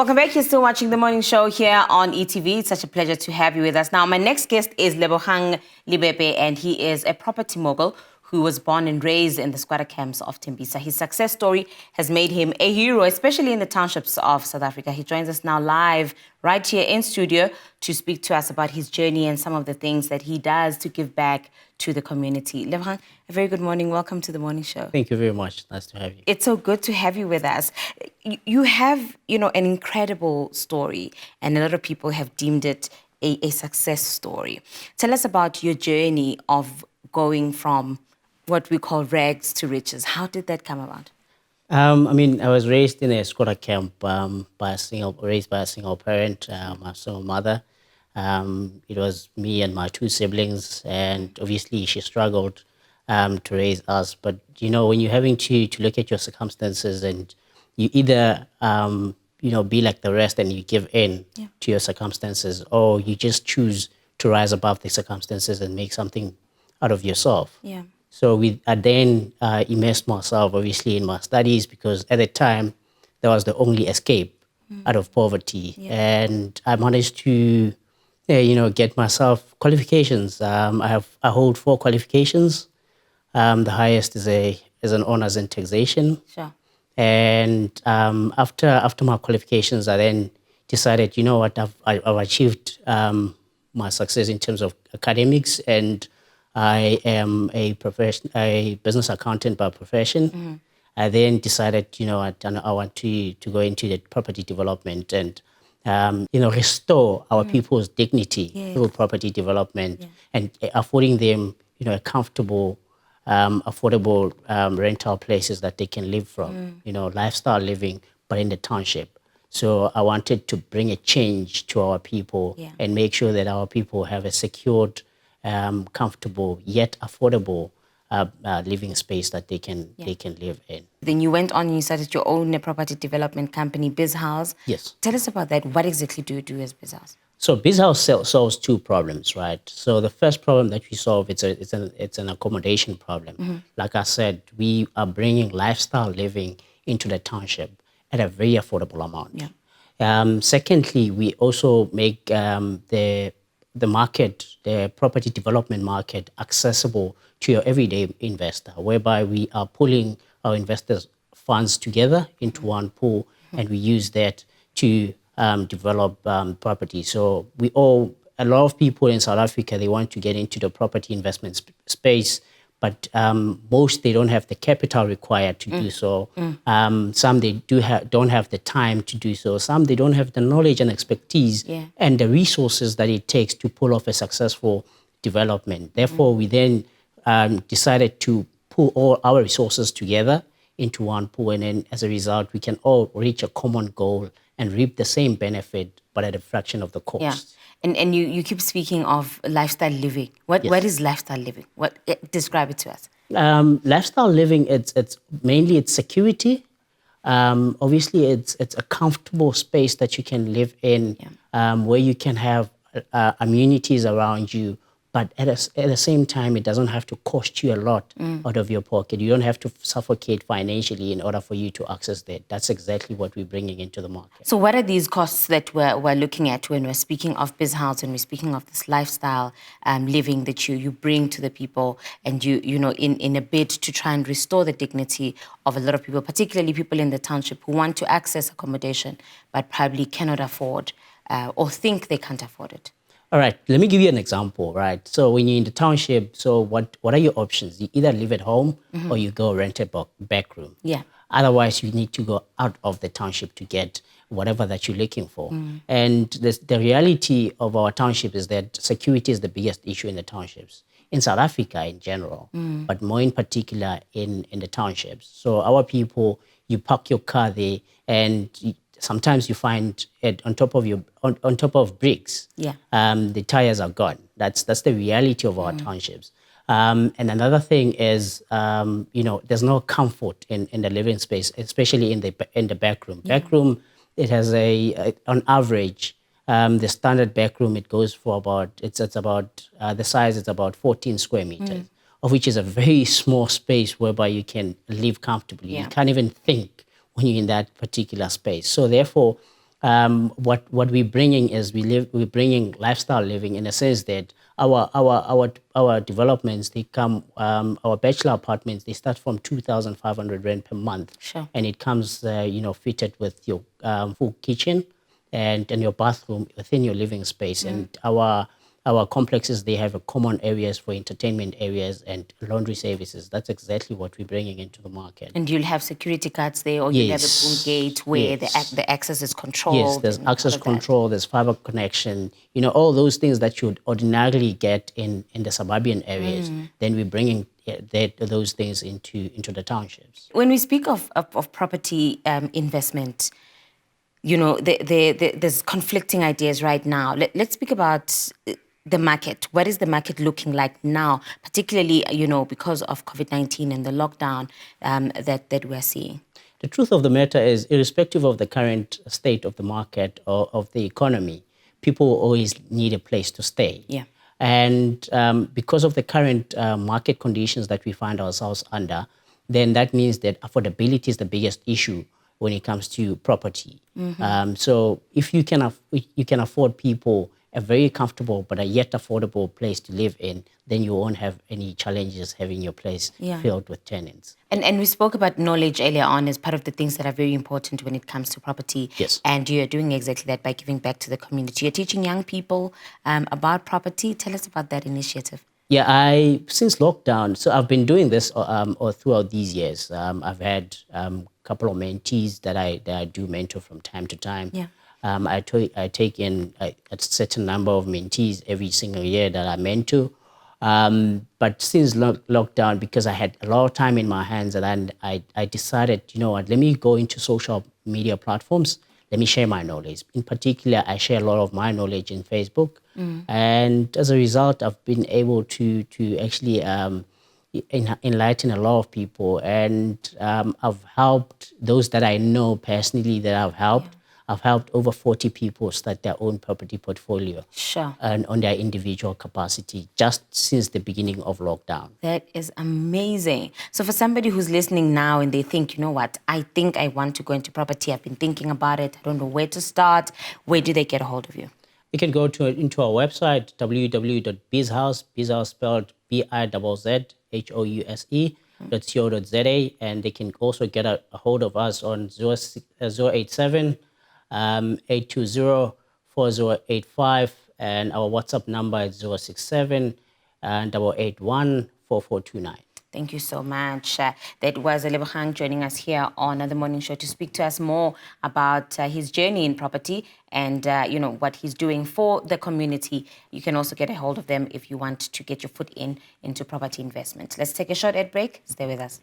Welcome back. You're still watching The Morning Show here on eTV. It's such a pleasure to have you with us. Now, my next guest is Lebogang Lebepe, and he is a property mogul who was born and raised in the skwatta camps of Tembisa. His success story has made him a hero, especially in the townships of South Africa. He joins us now live right here in studio to speak to us about his journey and some of the things that he does to give back to the community. Lebogang, a very good morning. Welcome to The Morning Show. Thank you very much. Nice to have you. It's so good to have you with us. You have, an incredible story, and a lot of people have deemed it a success story. Tell us about your journey of going from what we call rags to riches. How did that come about? I was raised in a skwatta camp raised by a single parent, my single mother. It was me and my two siblings, and obviously she struggled to raise us. But, when you're having to look at your circumstances and you either, be like the rest and you give in to your circumstances, or you just choose to rise above the circumstances and make something out of yourself. Yeah. So I then immersed myself, obviously, in my studies, because at the time, that was the only escape out of poverty. Yeah. And I managed to, get myself qualifications. I hold 4 qualifications. The highest is an honors in taxation. Sure. And after my qualifications, I then decided, I've achieved my success in terms of academics, and I am a business accountant by profession. Mm-hmm. I then decided, I want to go into the property development and, restore our people's dignity through property development and affording them, a comfortable, affordable rental places that they can live from, lifestyle living, but in the township. So I wanted to bring a change to our people and make sure that our people have a secured, comfortable yet affordable living space that they can live in. Then you went on and you started your own property development company, Bizz House. Yes. Tell us about that. What exactly do you do as Bizz House? So Bizz House solves 2 problems, right? So the first problem that we solve, it's an accommodation problem. Mm-hmm. Like I said, we are bringing lifestyle living into the township at a very affordable amount. Yeah. Secondly, we also make the market, the property development market, accessible to your everyday investor, whereby we are pulling our investors' funds together into one pool, and we use that to develop property. So a lot of people in South Africa, they want to get into the property investment space, but most, they don't have the capital required to do so. Some they don't have the time to do so. Some they don't have the knowledge and expertise and the resources that it takes to pull off a successful development. Therefore, we then decided to pull all our resources together into one pool, and then as a result, we can all reach a common goal and reap the same benefit, but at a fraction of the cost. Yeah. And you keep speaking of lifestyle living. What is lifestyle living? Describe it to us. Lifestyle living, it's mainly security. Obviously, it's a comfortable space that you can live in, where you can have amenities around you, but at the same time, it doesn't have to cost you a lot out of your pocket. You don't have to suffocate financially in order for you to access that. That's exactly what we're bringing into the market. So what are these costs that we're looking at when we're speaking of Bizz House and we're speaking of this lifestyle living that you bring to the people, and in a bid to try and restore the dignity of a lot of people, particularly people in the township who want to access accommodation but probably cannot afford or think they can't afford it? All right, let me give you an example, right? So when you're in the township, so what are your options? You either live at home or you go rent a back room. Yeah. Otherwise, you need to go out of the township to get whatever that you're looking for. And the reality of our township is that security is the biggest issue in the townships, in South Africa in general, but more in particular in the townships. So our people, you park your car there, and sometimes you find it on top of bricks. Yeah. The tires are gone. That's the reality of our townships. And another thing is, there's no comfort in the living space, especially in the back room. Back room, it has on average, the standard back room, it goes for the size is about 14 square meters, of which is a very small space whereby you can live comfortably. You can't even think when you're in that particular space. So therefore, What we're bringing is we're bringing lifestyle living in a sense that our developments, they come, our bachelor apartments, they start from 2,500 rand per month. Sure. And it comes, fitted with your full kitchen and your bathroom within your living space. And our complexes, they have a common areas for entertainment areas and laundry services. That's exactly what we're bringing into the market. And you'll have security guards there, or you'll have a boom Yes. gate where Yes. the access is Yes, controlled. there's And all access of that. control, there's fiber connection, all those things that you would ordinarily get in the suburban areas. Then we're bringing those things into the townships. When we speak of property investment, there's conflicting ideas right now. Let's speak about the market. What is the market looking like now, particularly, because of COVID-19 and the lockdown that we're seeing? The truth of the matter is, irrespective of the current state of the market or of the economy, people always need a place to stay. Yeah. And because of the current market conditions that we find ourselves under, then that means that affordability is the biggest issue when it comes to property. So if you can afford people a very comfortable but a yet affordable place to live in, then you won't have any challenges having your place filled with tenants. And we spoke about knowledge earlier on as part of the things that are very important when it comes to property. Yes. And you're doing exactly that by giving back to the community. You're teaching young people about property. Tell us about that initiative. Yeah, since lockdown, so I've been doing this all throughout these years. I've had a couple of mentees that I do mentor from time to time. Yeah. I take in a certain number of mentees every single year that I mentor. But since lockdown, because I had a lot of time in my hands, and I decided, you know what, let me go into social media platforms. Let me share my knowledge. In particular, I share a lot of my knowledge in Facebook. And as a result, I've been able to actually enlighten a lot of people. And I've helped those that I know personally that I've helped. I've helped over 40 people start their own property portfolio. Sure. And on their individual capacity, just since the beginning of lockdown. That is amazing. So for somebody who's listening now and they think, you know what, I think I want to go into property. I've been thinking about it. I don't know where to start. Where do they get a hold of you? You can go into our website, www.bizzhouse, Bizzhouse spelled BIZZHOUSE.co.za, and they can also get a hold of us on 087 820-4085, and our WhatsApp number is 067 881 4429. Thank you so much. That was Lebogang joining us here on The Morning Show to speak to us more about his journey in property and, what he's doing for the community. You can also get a hold of them if you want to get your foot into property investment. Let's take a short ad break. Stay with us.